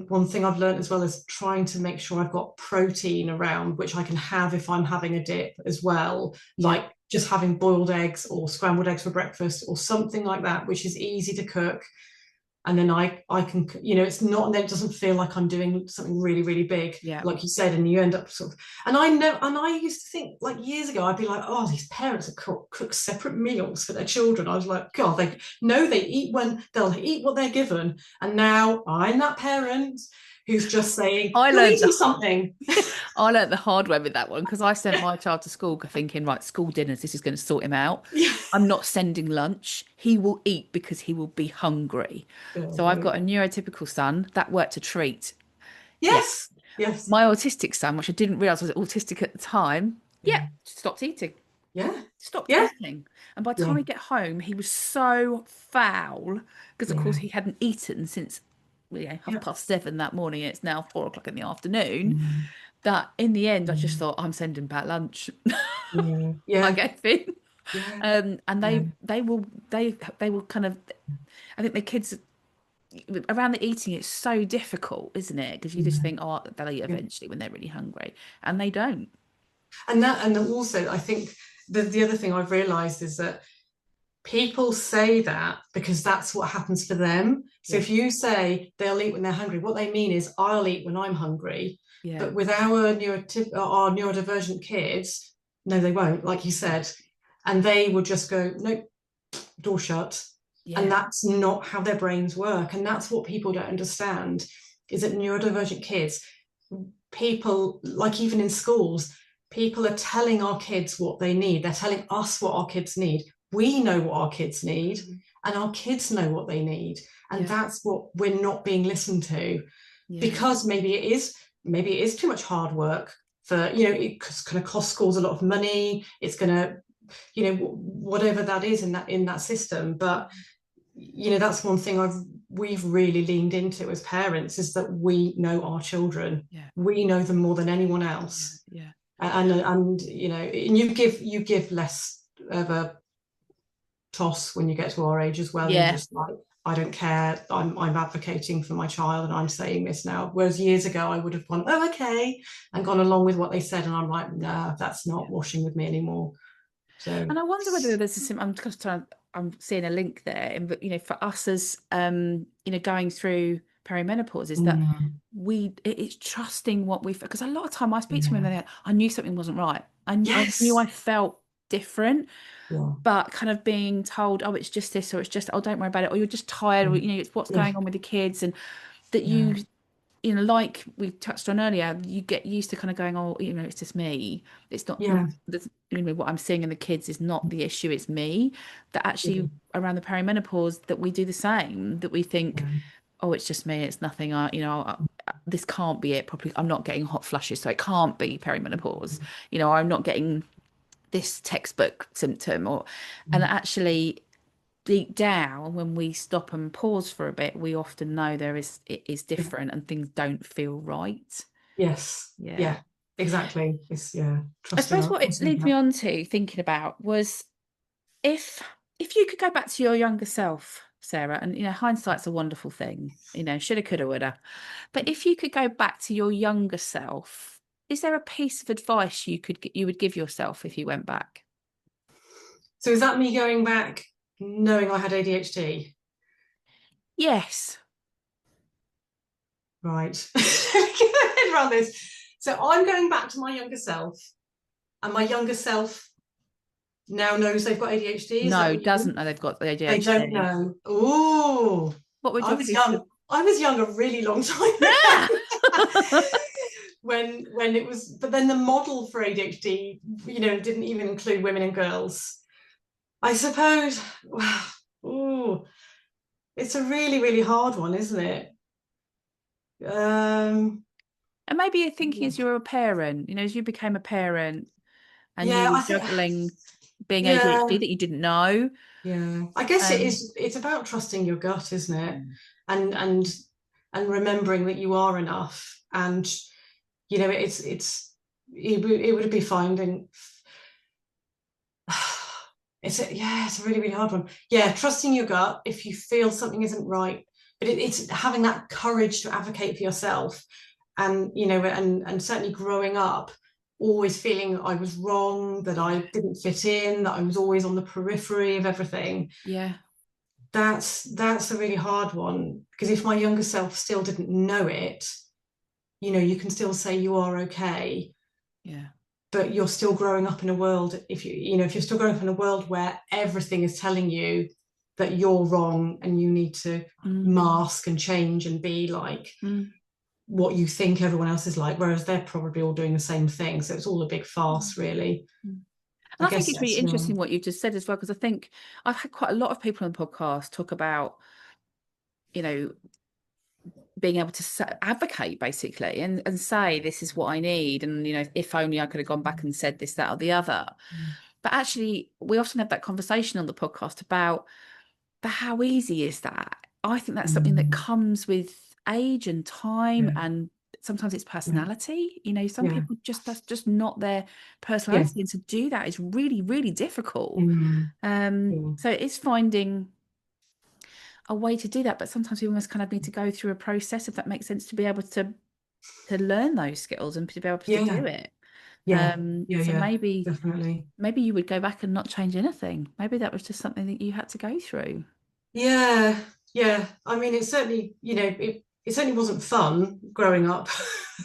one thing I've learned as well is trying to make sure I've got protein around, which I can have if I'm having a dip as well, Yeah. like just having boiled eggs or scrambled eggs for breakfast or something like that, which is easy to cook. And then I can, it's not, and then it doesn't feel like I'm doing something really, really big, Yeah. like you said, and you end up sort of, and I know, and I used to think like years ago, I'd be like, oh, these parents that cook separate meals for their children. I was like, God, they know they eat when they'll eat what they're given. And now I'm that parent who's just saying, I you're learned eating the something. I learnt the hard way with that one, because I sent my child to school thinking, right, school dinners, this is going to sort him out. Yeah. I'm not sending lunch. He will eat because he will be hungry. Oh, So I've got a right. neurotypical son that worked a treat. Yeah. Yes. Yes. My autistic son, which I didn't realize was autistic at the time, yeah, Yeah. stopped eating. Yeah. Stopped Yeah. eating. And by the time Yeah. he get home, he was so foul because, of course, Yeah. he hadn't eaten since, Yeah. 7:30 that morning. And it's now 4 o'clock in the afternoon. Mm. That in the end, I just Mm. thought, I'm sending back lunch. Yeah. I Yeah. gave in. Yeah. And Yeah. they will kind of, I think the kids around the eating, it's so difficult, isn't it? Because you just Yeah. think, oh, they'll eat Yeah. eventually when they're really hungry, and they don't. And also I think the other thing I've realized is that people say that because that's what happens for them. So Yeah. if you say they'll eat when they're hungry, what they mean is I'll eat when I'm hungry. Yeah. But with our neurodivergent kids, no, they won't, like you said. And they would just go, nope, door shut. And Yeah. that's not how their brains work. And that's what people don't understand, is that neurodivergent kids, people, like even in schools, people are telling our kids what they need. They're telling us what our kids need. We know what our kids need, and our kids know what they need. And Yeah. that's what we're not being listened to, Yeah. because maybe it is too much hard work for, it's going to cost schools a lot of money. It's going to, whatever that is in that system. But that's one thing we've really leaned into as parents, is that we know our children. Yeah. We know them more than anyone Yeah. else. Yeah. And and you give less of a toss when you get to our age as well. You're Yeah. just like, I don't care. I'm advocating for my child, and I'm saying this now. Whereas years ago, I would have gone, oh, okay, and gone along with what they said. And I'm like, nah, that's not washing with me anymore. So And I wonder whether there's I'm just trying, I'm seeing a link there. And, but, for us as, going through perimenopause, is that mm, it's trusting what we've, because a lot of time I speak to yeah. women, I knew something wasn't right. I knew I Yes. felt different, Yeah. but kind of being told, oh, it's just this, or it's just, oh, don't worry about it, or you're just tired, or, it's what's Yeah. going on with the kids. And that Yeah. like we touched on earlier, you get used to kind of going, oh, it's just me. It's not, Yeah. what I'm seeing in the kids is not the issue, it's me. That Yeah. actually around the perimenopause, that we do the same, that we think, Yeah. oh, it's just me, it's nothing. This can't be it properly. I'm not getting hot flushes, so it can't be perimenopause. I'm not getting this textbook symptom, and actually deep down, when we stop and pause for a bit, we often know it is Yeah. different and things don't feel right. Yes. Yeah. Yeah. Exactly. It's I trusting suppose our what it trusting leads me that. on to thinking about was, if you could go back to your younger self, Sarah, and hindsight's a wonderful thing, shoulda, coulda, woulda. But if you could go back to your younger self, is there a piece of advice you would give yourself if you went back? So is that me going back knowing I had ADHD? Yes. Right. Get my head around this. So I'm going back to my younger self, and my younger self now knows they've got ADHD. Is that No, what you doesn't mean? know they've got the They don't ADHD. know. Oh, What would I your was future? young. I was young a really long time Yeah. ago. When it was, but then the model for ADHD, didn't even include women and girls. I suppose. Wow. Ooh, it's a really, really hard one, isn't it? Um, And maybe you're thinking as you're a parent, as you became a parent and yeah, you I were think. juggling being ADHD Yeah, that you didn't know. yeah. I guess it Um, is. It's about trusting your gut, isn't it? Mm. And and and remembering that you are enough. And it would be finding. It's a really, really hard one. Yeah, trusting your gut if you feel something isn't right, but it's having that courage to advocate for yourself, and and certainly growing up, always feeling I was wrong, that Yeah. I didn't fit in, that I was always on the periphery of everything. Yeah. That's a really hard one, because if my younger self still didn't know it, you can still say you are okay, Yeah. but you're still growing up in a world, if you're still growing up in a world where everything is telling you that you're wrong and you need to Mm. mask and change and be like Mm. what you think everyone else is like, whereas they're probably all doing the same thing, so it's all a big farce, really. Mm. I And I think guess it's really that's, yeah. interesting what you've just said as well, because I think I've had quite a lot of people on the podcast talk about, you know, being able to advocate basically and say, this is what I need. And, if only I could have gone back and said this, that, or the other. But actually, we often have that conversation on the podcast about, but how easy is that? I think that's something that Mm. comes with age and time, Yeah, and sometimes it's yeah, personality. Some yeah, people just, that's just not their yeah. personality, and to do that is really, really difficult. Mm. Yeah. So it's finding a way to do that, but sometimes we almost kind of need to go through a process, if that makes sense, to be able to learn those skills and to be able to do Yeah, it. yeah, yeah, So yeah, maybe definitely. maybe you would go back and not change anything. Maybe that was just something that you had to go through. Yeah, yeah. I mean, it certainly wasn't fun growing up.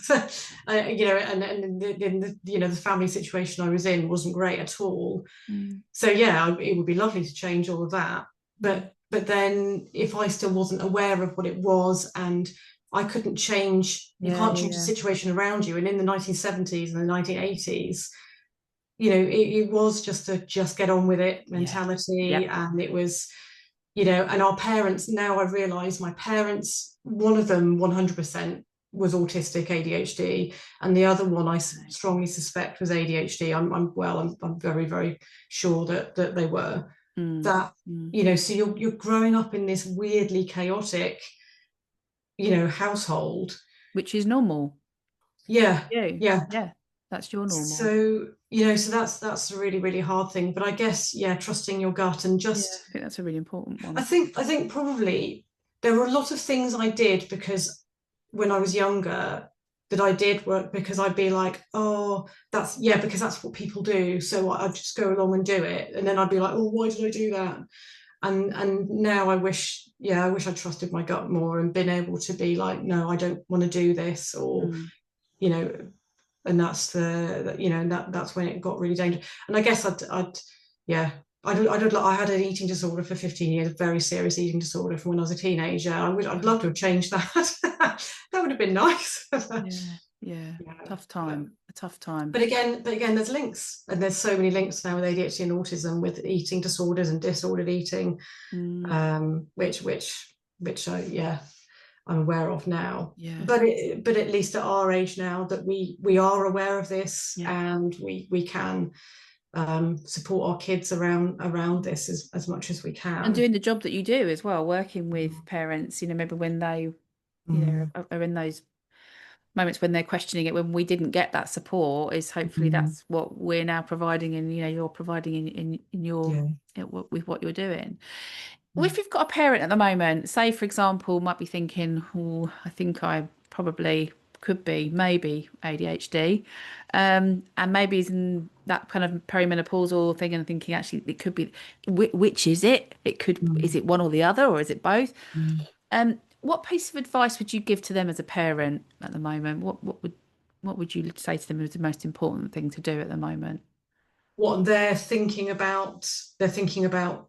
And the family situation I was in wasn't great at all. Mm, So yeah, it would be lovely to change all of that. mm. But then if I still wasn't aware of what it was, and I couldn't change, you Yeah, can't yeah, change the yeah, situation around you. And in the 1970s and the 1980s, it was just a just get on with it yeah. mentality. Yep. And it was, and our parents, now I realize my parents, one of them 100% was autistic ADHD, and the other one I strongly suspect was ADHD. I'm very, very sure that they were. Mm, That, mm. so you're growing up in this weirdly chaotic, household. Which is normal. Yeah, You. yeah. Yeah, that's your normal. So that's a really, really hard thing. But I guess, yeah, trusting your gut and Yeah, just, I think that's a really important I one. think I think probably there were a lot of things I did because when I was younger, that I did work because I'd be like, oh, because that's what people do. So I'd just go along and do it. And then I'd be like, oh, why did I do that? And now I wish I trusted my gut more and been able to be like, no, I don't want to do this, or, Mm. you know, and that's when it got really dangerous. And I guess yeah, I had an eating disorder for 15 years, a very serious eating disorder from when I was a teenager. I'd love to have changed that. That would have been nice. Yeah, yeah. Yeah. Tough time. A tough time. But again, there's links, and there's so many links now with ADHD and autism, with eating disorders and disordered eating, Mm, which I'm aware of now. yeah, But at least at our age now, that we are aware of this, yeah. and we can support our kids around this as much as we And can. doing the job that you do as well, working with parents, maybe when they, Mm, are in those moments when they're questioning it, when we didn't get that support, is hopefully mm, that's what we're now providing, and you're providing in your yeah. with what you're doing. Well, if you've got a parent at the moment, say for example, might be thinking, oh, I think I probably could be maybe ADHD, and maybe is in that kind of perimenopausal thing and thinking actually it could be which is it? It could is Mm. it one or the other or is it both? Mm. What piece of advice would you give to them as a parent at the moment? What would you say to them is the most important thing to do at the moment? What they're thinking about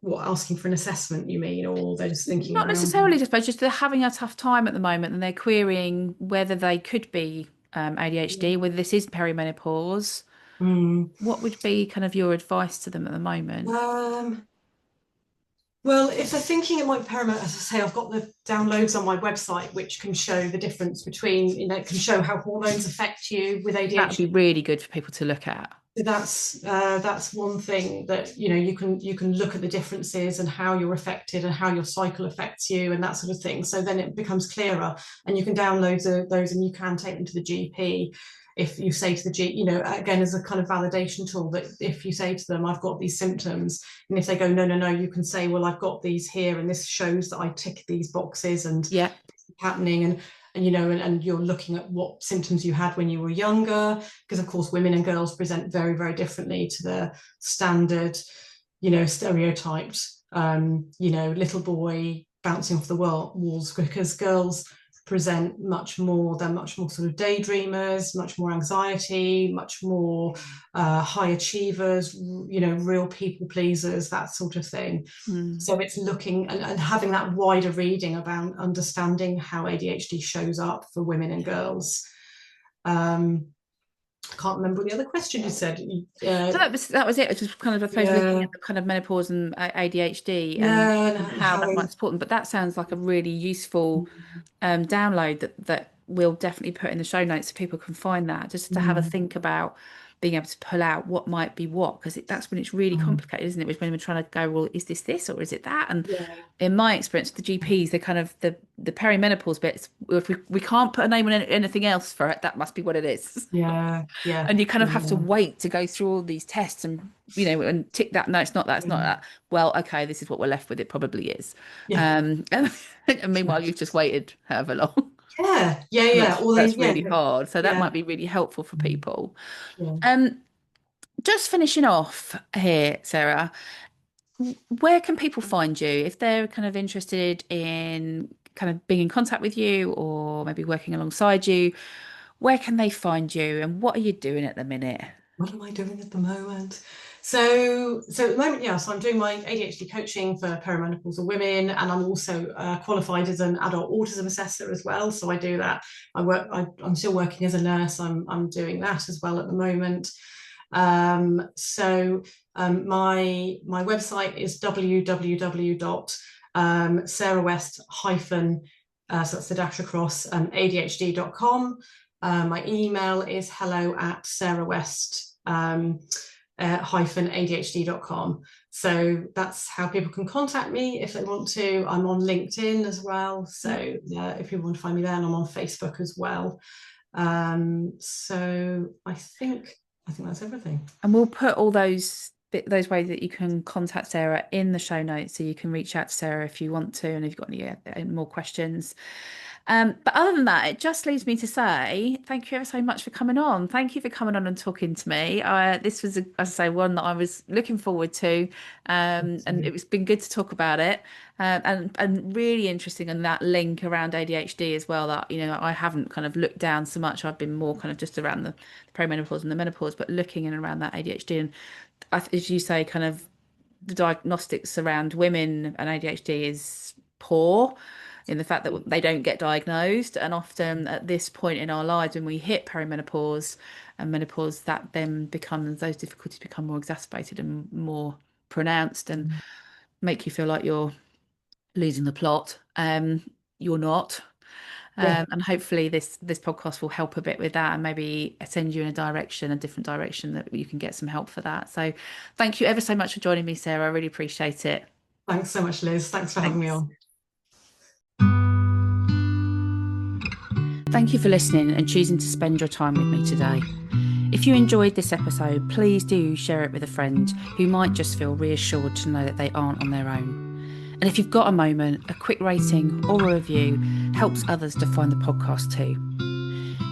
what, asking for an assessment, you mean, or they're just thinking Not around. necessarily, just but just they're having a tough time at the moment and they're querying whether they could be ADHD, whether this is perimenopause. Mm. What would be kind of your advice to them at the moment? Um, well, if they're thinking it might be perimenopause, as I say, I've got the downloads on my website which can show the difference between, it can show how hormones affect you with That would be ADHD. really good for people to look at. That's one thing that you can look at the differences and how you're affected and how your cycle affects you and that sort of thing. So then it becomes clearer, and you can download those and you can take them to the GP. If you say to the G, again, as a kind of validation tool, that if you say to them, I've got these symptoms, and if they go, no, no, no, you can say, well, I've got these here, and this shows that I tick these boxes and Yeah. happening, and you're looking at what symptoms you had when you were younger, because of course women and girls present very, very differently to the standard, stereotyped, little boy bouncing off the walls, because girls present they're much more sort of daydreamers, much more anxiety, much more high achievers, real people pleasers, that sort of thing. Mm. So it's looking and having that wider reading about understanding how ADHD shows up for women and girls. I can't remember the other question you said. So that was it. It was just kind of, I suppose, looking Yeah, at the kind of menopause and ADHD yeah, and and how how that they. might support them. But that sounds like a really useful download that we'll definitely put in the show notes so people can find that, just to have a Mm, think about being able to pull out what might be what, because that's when it's really mm, complicated, isn't it? When we're trying to go, well, is this or is it that? And yeah, in my experience with the GPs, they're kind of the perimenopause bits. If we can't put a name on anything else for it, that must be what it is. yeah, yeah, And you kind of have to yeah, wait to go through all these tests and and tick that. No, it's not that. It's not that. Well, okay, this is what we're left with. It probably is. yeah, And meanwhile, you've just waited however long. yeah, yeah, And yeah. that's Or they, that's yeah, really hard. So that yeah, might be really helpful for people. yeah. Um, just finishing off here, Sarah, where can people find you if they're kind of interested in kind of being in contact with you or maybe working alongside you? Where can they find you and what are you doing at the minute? What am I doing at the moment? So at the moment, yeah, so I'm doing my ADHD coaching for perimenopausal women, and I'm also qualified as an adult autism assessor as well. So I do that. I'm still working as a nurse. I'm doing that as well at the moment. My website is www.sarahwest hyphen, so that's the dash across, ADHD.com. My email is hello@sarahwest hyphen ADHD.com. So that's how people can contact me if they want to. I'm on LinkedIn as well. So if people want to find me there, and I'm on Facebook as well. So I think that's everything. And we'll put all those ways that you can contact Sarah in the show notes so you can reach out to Sarah if you want to and if you've got any more questions. But other than that, it just leaves me to say thank you ever so much for coming on. Thank you for coming on and talking to me. This was, as I say, one that I was looking forward to, and it's been good to talk about it, and really interesting in that link around ADHD as well. That I haven't kind of looked down so much. I've been more kind of just around the perimenopause and the menopause, but looking in around that ADHD and, as you say, kind of the diagnostics around women and ADHD is poor in the fact that they don't get diagnosed. And often at this point in our lives, when we hit perimenopause and menopause, that then becomes, those difficulties become more exacerbated and more pronounced and make you feel like you're losing the plot. You're not. Yeah, And hopefully this podcast will help a bit with that and maybe send you in a different direction that you can get some help for that. So thank you ever so much for joining me, Sarah. I really appreciate it. thanks so much, Liz. Thanks for having me Thanks. on. Thank you for listening and choosing to spend your time with me today. If you enjoyed this episode, please do share it with a friend who might just feel reassured to know that they aren't on their own. And if you've got a moment, a quick rating or a review helps others to find the podcast too.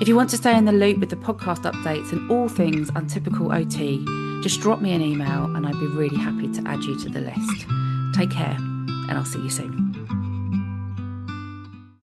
If you want to stay in the loop with the podcast updates and all things Untypical OT, just drop me an email and I'd be really happy to add you to the list. Take care, and I'll see you soon.